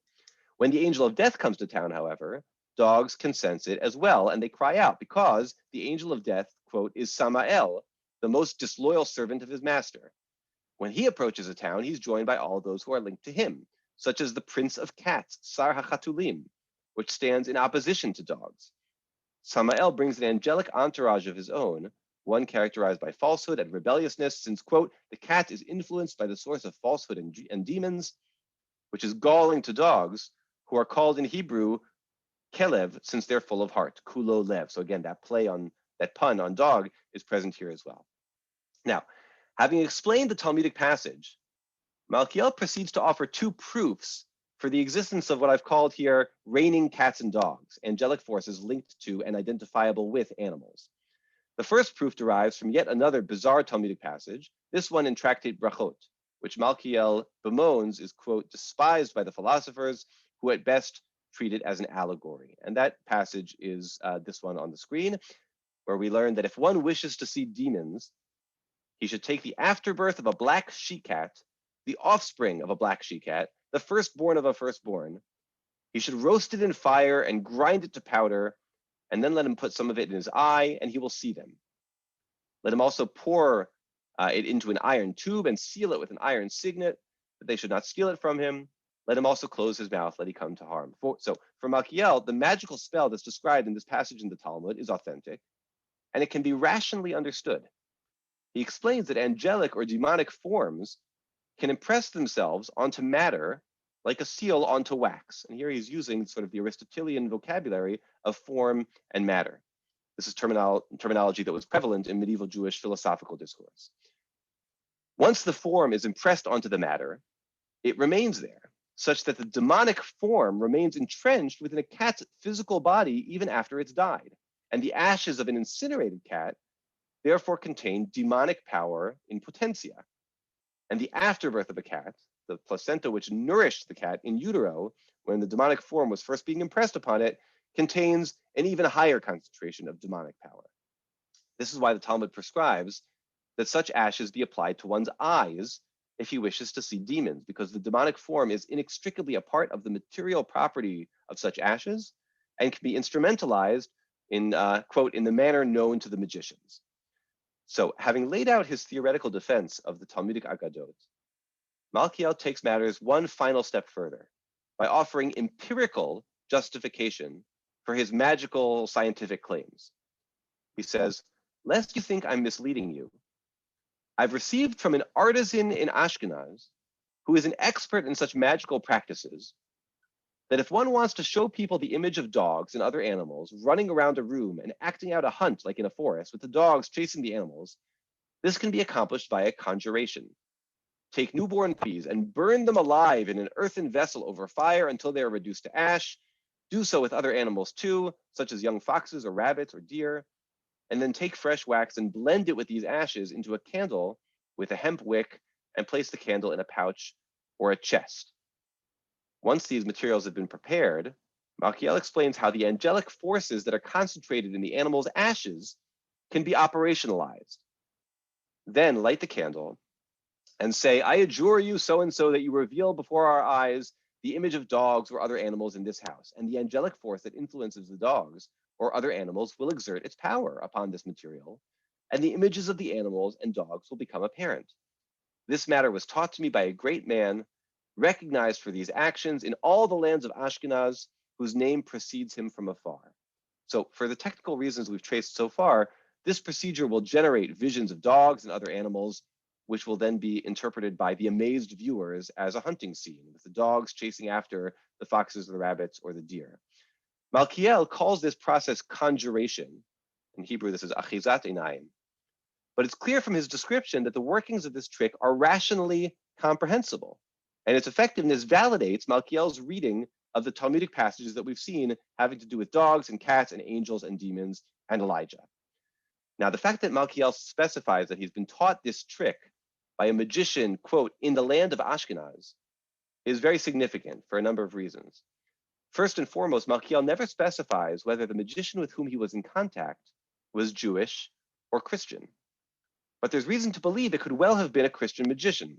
When the angel of death comes to town, however, dogs can sense it as well, and they cry out because the angel of death, quote, is Samael, the most disloyal servant of his master. When he approaches a town, he's joined by all those who are linked to him, such as the prince of cats, Sar HaChatulim, which stands in opposition to dogs. Samael brings an angelic entourage of his own, one characterized by falsehood and rebelliousness, since, quote, the cat is influenced by the source of falsehood and demons, which is galling to dogs, who are called in Hebrew kelev, since they're full of heart, kulo lev. So again, that pun on dog is present here as well. Now, having explained the Talmudic passage, Malkiel proceeds to offer two proofs for the existence of what I've called here reigning cats and dogs, angelic forces linked to and identifiable with animals. The first proof derives from yet another bizarre Talmudic passage, this one in Tractate Brachot, which Malkiel bemoans is, quote, despised by the philosophers who at best treat it as an allegory. And that passage is this one on the screen, where we learn that if one wishes to see demons, he should take the afterbirth of a black she-cat, the offspring of a black she-cat, the firstborn of a firstborn. He should roast it in fire and grind it to powder, and then let him put some of it in his eye, and he will see them. Let him also pour it into an iron tube and seal it with an iron signet, that they should not steal it from him. Let him also close his mouth, let he come to harm. So for Malkiel, the magical spell that's described in this passage in the Talmud is authentic, and it can be rationally understood. He explains that angelic or demonic forms can impress themselves onto matter like a seal onto wax. And here he's using sort of the Aristotelian vocabulary of form and matter. This is terminology that was prevalent in medieval Jewish philosophical discourse. Once the form is impressed onto the matter, it remains there, such that the demonic form remains entrenched within a cat's physical body even after it's died. And the ashes of an incinerated cat therefore contain demonic power in potentia. And the afterbirth of a cat, the placenta which nourished the cat in utero when the demonic form was first being impressed upon it, contains an even higher concentration of demonic power. This is why the Talmud prescribes that such ashes be applied to one's eyes if he wishes to see demons, because the demonic form is inextricably a part of the material property of such ashes and can be instrumentalized in, quote, in the manner known to the magicians. So having laid out his theoretical defense of the Talmudic Aggadot, Malkiel takes matters one final step further by offering empirical justification for his magical scientific claims. He says, lest you think I'm misleading you, I've received from an artisan in Ashkenaz who is an expert in such magical practices that if one wants to show people the image of dogs and other animals running around a room and acting out a hunt like in a forest with the dogs chasing the animals, this can be accomplished by a conjuration. Take newborn puppies and burn them alive in an earthen vessel over fire until they are reduced to ash. Do so with other animals too, such as young foxes or rabbits or deer, and then take fresh wax and blend it with these ashes into a candle with a hemp wick and place the candle in a pouch or a chest. Once these materials have been prepared, Malkiel explains how the angelic forces that are concentrated in the animal's ashes can be operationalized. Then light the candle and say, I adjure you so-and-so that you reveal before our eyes the image of dogs or other animals in this house. And the angelic force that influences the dogs or other animals will exert its power upon this material, and the images of the animals and dogs will become apparent. This matter was taught to me by a great man, recognized for these actions in all the lands of Ashkenaz, whose name precedes him from afar. So for the technical reasons we've traced so far, this procedure will generate visions of dogs and other animals, which will then be interpreted by the amazed viewers as a hunting scene, with the dogs chasing after the foxes, the rabbits, or the deer. Malkiel calls this process conjuration. In Hebrew, this is achizat einayim. But it's clear from his description that the workings of this trick are rationally comprehensible, and its effectiveness validates Malkiel's reading of the Talmudic passages that we've seen having to do with dogs and cats and angels and demons and Elijah. Now, the fact that Malkiel specifies that he's been taught this trick by a magician, quote, in the land of Ashkenaz, is very significant for a number of reasons. First and foremost, Malkiel never specifies whether the magician with whom he was in contact was Jewish or Christian. But there's reason to believe it could well have been a Christian magician,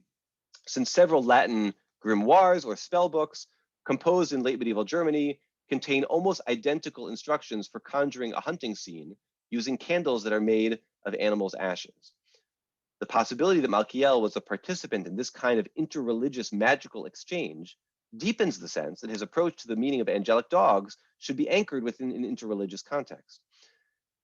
since several Latin grimoires or spell books composed in late medieval Germany contain almost identical instructions for conjuring a hunting scene using candles that are made of animals' ashes. The possibility that Malkiel was a participant in this kind of interreligious magical exchange deepens the sense that his approach to the meaning of angelic dogs should be anchored within an interreligious context.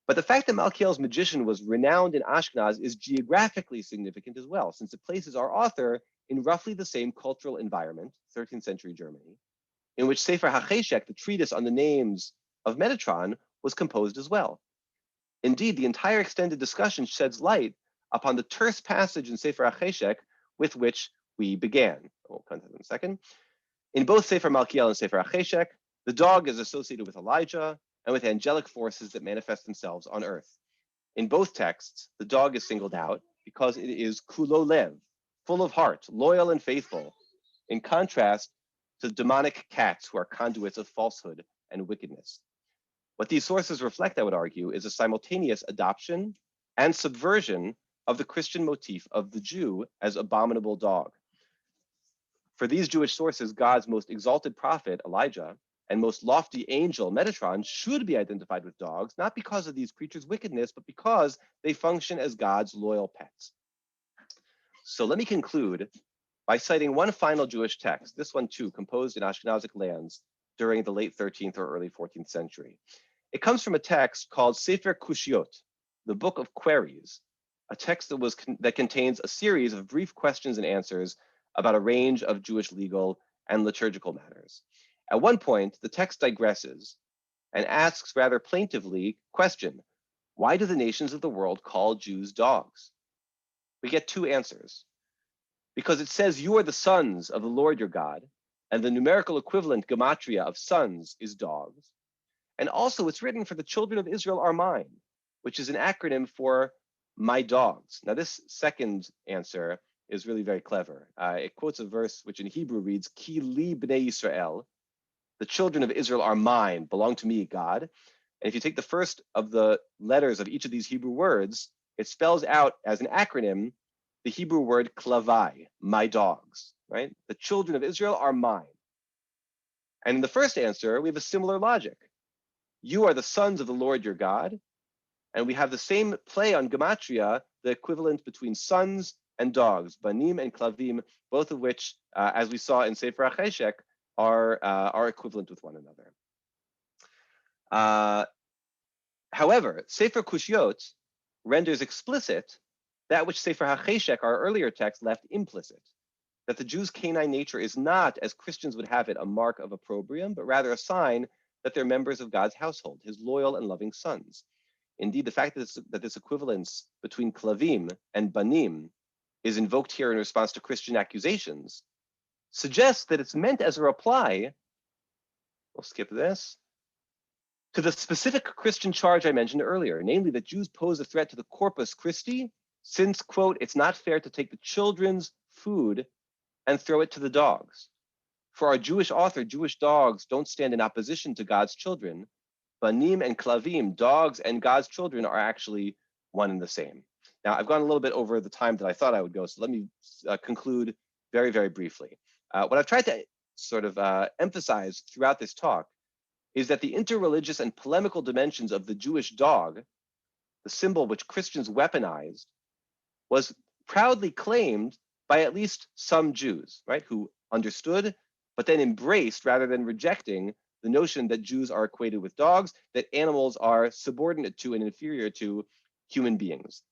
But the fact that Malkiel's magician was renowned in Ashkenaz is geographically significant as well, since it places our author in roughly the same cultural environment, 13th century Germany, in which Sefer HaCheshek, the treatise on the names of Metatron, was composed as well. Indeed, the entire extended discussion sheds light upon the terse passage in Sefer HaCheshek with which we began. We'll come to that in a second. In both Sefer Malkiel and Sefer HaCheshek, the dog is associated with Elijah and with angelic forces that manifest themselves on earth. In both texts, the dog is singled out because it is kulo lev, full of heart, loyal and faithful, in contrast to demonic cats who are conduits of falsehood and wickedness. What these sources reflect, I would argue, is a simultaneous adoption and subversion of the Christian motif of the Jew as abominable dog. For these Jewish sources, God's most exalted prophet, Elijah, and most lofty angel, Metatron, should be identified with dogs, not because of these creatures' wickedness, but because they function as God's loyal pets. So let me conclude by citing one final Jewish text, this one too, composed in Ashkenazic lands during the late 13th or early 14th century. It comes from a text called Sefer Kushiot, the Book of Queries, a text that contains a series of brief questions and answers about a range of Jewish legal and liturgical matters. At one point, the text digresses and asks rather plaintively, question, why do the nations of the world call Jews dogs? We get two answers. Because it says you are the sons of the Lord your God, and the numerical equivalent gematria of sons is dogs. And also it's written for the children of Israel are mine, which is an acronym for my dogs. Now this second answer is really very clever. It quotes a verse which in Hebrew reads, Ki li bnei Yisrael, the children of Israel are mine, belong to me, God. And if you take the first of the letters of each of these Hebrew words, it spells out as an acronym the Hebrew word klavai, my dogs, right? The children of Israel are mine. And in the first answer, we have a similar logic. You are the sons of the Lord your God. And we have the same play on gematria, the equivalent between sons and dogs, banim and klavim, both of which, as we saw in Sefer HaCheshek, are equivalent with one another. However, Sefer Kushiot renders explicit that which Sefer HaCheshek, our earlier text, left implicit, that the Jews' canine nature is not, as Christians would have it, a mark of opprobrium, but rather a sign that they're members of God's household, his loyal and loving sons. Indeed, the fact that this equivalence between klavim and banim is invoked here in response to Christian accusations suggests that it's meant as a reply, we'll skip this, to the specific Christian charge I mentioned earlier, namely that Jews pose a threat to the Corpus Christi, since, quote, it's not fair to take the children's food and throw it to the dogs. For our Jewish author, Jewish dogs don't stand in opposition to God's children. Banim and klavim, dogs and God's children, are actually one and the same. Now, I've gone a little bit over the time that I thought I would go, so let me conclude very, very briefly. What I've tried to sort of emphasize throughout this talk is that the interreligious and polemical dimensions of the Jewish dog, the symbol which Christians weaponized, was proudly claimed by at least some Jews, right, who understood, but then embraced rather than rejecting the notion that Jews are equated with dogs, that animals are subordinate to and inferior to human beings.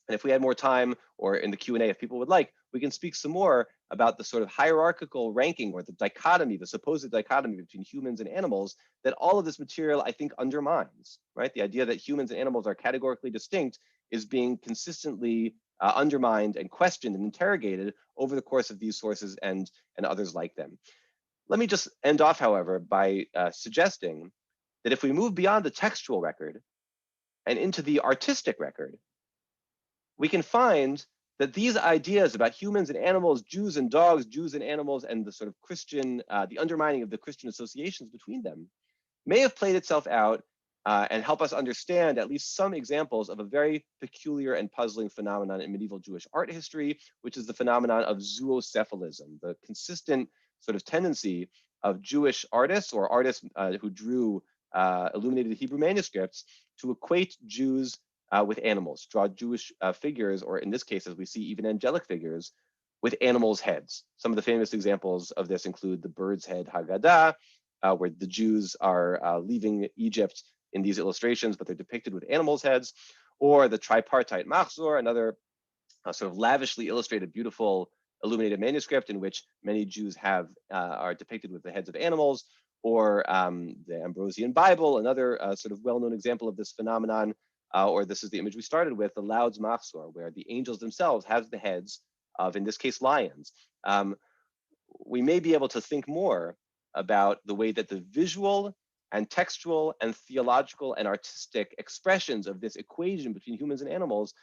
And if we had more time, or in the Q&A, if people would like, we can speak some more about the sort of hierarchical ranking or the dichotomy, the supposed dichotomy between humans and animals that all of this material, I think, undermines, right? The idea that humans and animals are categorically distinct is being consistently undermined and questioned and interrogated over the course of these sources and others like them. Let me just end off, however, by suggesting that if we move beyond the textual record and into the artistic record, we can find that these ideas about humans and animals, Jews and dogs, Jews and animals, and the sort of Christian, the undermining of the Christian associations between them may have played itself out and help us understand at least some examples of a very peculiar and puzzling phenomenon in medieval Jewish art history, which is the phenomenon of zoocephalism, the consistent sort of tendency of Jewish artists or artists who drew illuminated Hebrew manuscripts to equate Jews with animals, draw Jewish figures, or in this case, as we see, even angelic figures, with animals' heads. Some of the famous examples of this include the bird's head Haggadah, where the Jews are leaving Egypt in these illustrations, but they're depicted with animals' heads, or the tripartite Machzor, another sort of lavishly illustrated, beautiful illuminated manuscript in which many Jews are depicted with the heads of animals, or the Ambrosian Bible, another sort of well-known example of this phenomenon. Or this is the image we started with, the Laud's Machzor, where the angels themselves have the heads of, in this case, lions. We may be able to think more about the way that the visual and textual and theological and artistic expressions of this equation between humans and animals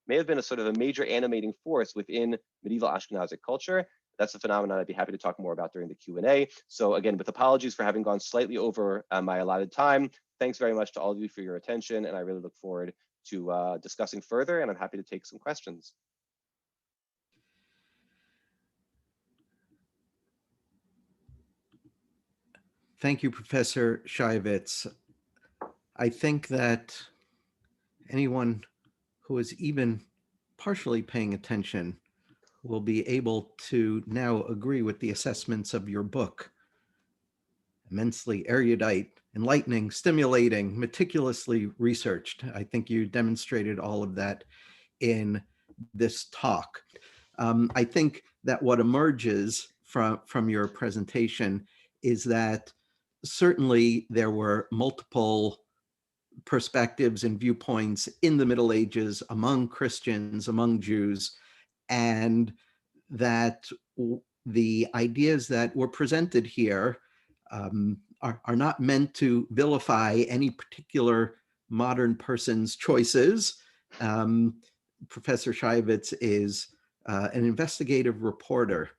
may have been a sort of a major animating force within medieval Ashkenazic culture. That's a phenomenon I'd be happy to talk more about during the Q&A. So again, with apologies for having gone slightly over my allotted time, thanks very much to all of you for your attention, and I really look forward to discussing further, and I'm happy to take some questions. Thank you, Professor Shyovitz. I think that anyone who is even partially paying attention will be able to now agree with the assessments of your book. Immensely erudite, enlightening, stimulating, meticulously researched. I think you demonstrated all of that in this talk. I think that what emerges from your presentation is that certainly there were multiple perspectives and viewpoints in the Middle Ages among Christians, among Jews, and that the ideas that were presented here are not meant to vilify any particular modern person's choices. Professor Shyovitz is an investigative reporter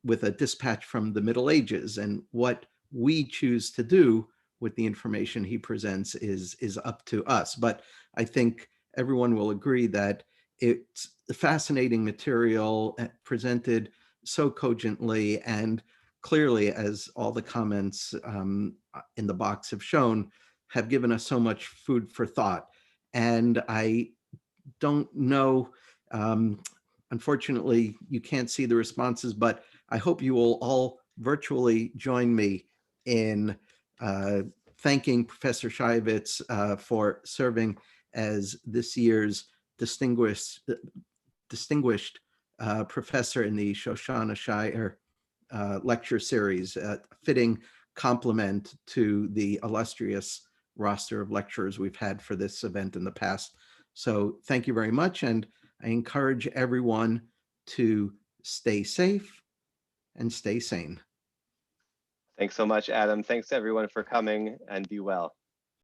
with a dispatch from the Middle Ages, and what we choose to do with the information he presents is up to us. But I think everyone will agree that it's fascinating material presented so cogently and clearly, as all the comments in the box have shown, have given us so much food for thought. And I don't know, unfortunately, you can't see the responses, but I hope you will all virtually join me in thanking Professor Shyovitz for serving as this year's distinguished professor in the Shoshana Shier lecture series, a fitting complement to the illustrious roster of lecturers we've had for this event in the past. So thank you very much, and I encourage everyone to stay safe and stay sane. Thanks so much, Adam. Thanks to everyone for coming, and be well.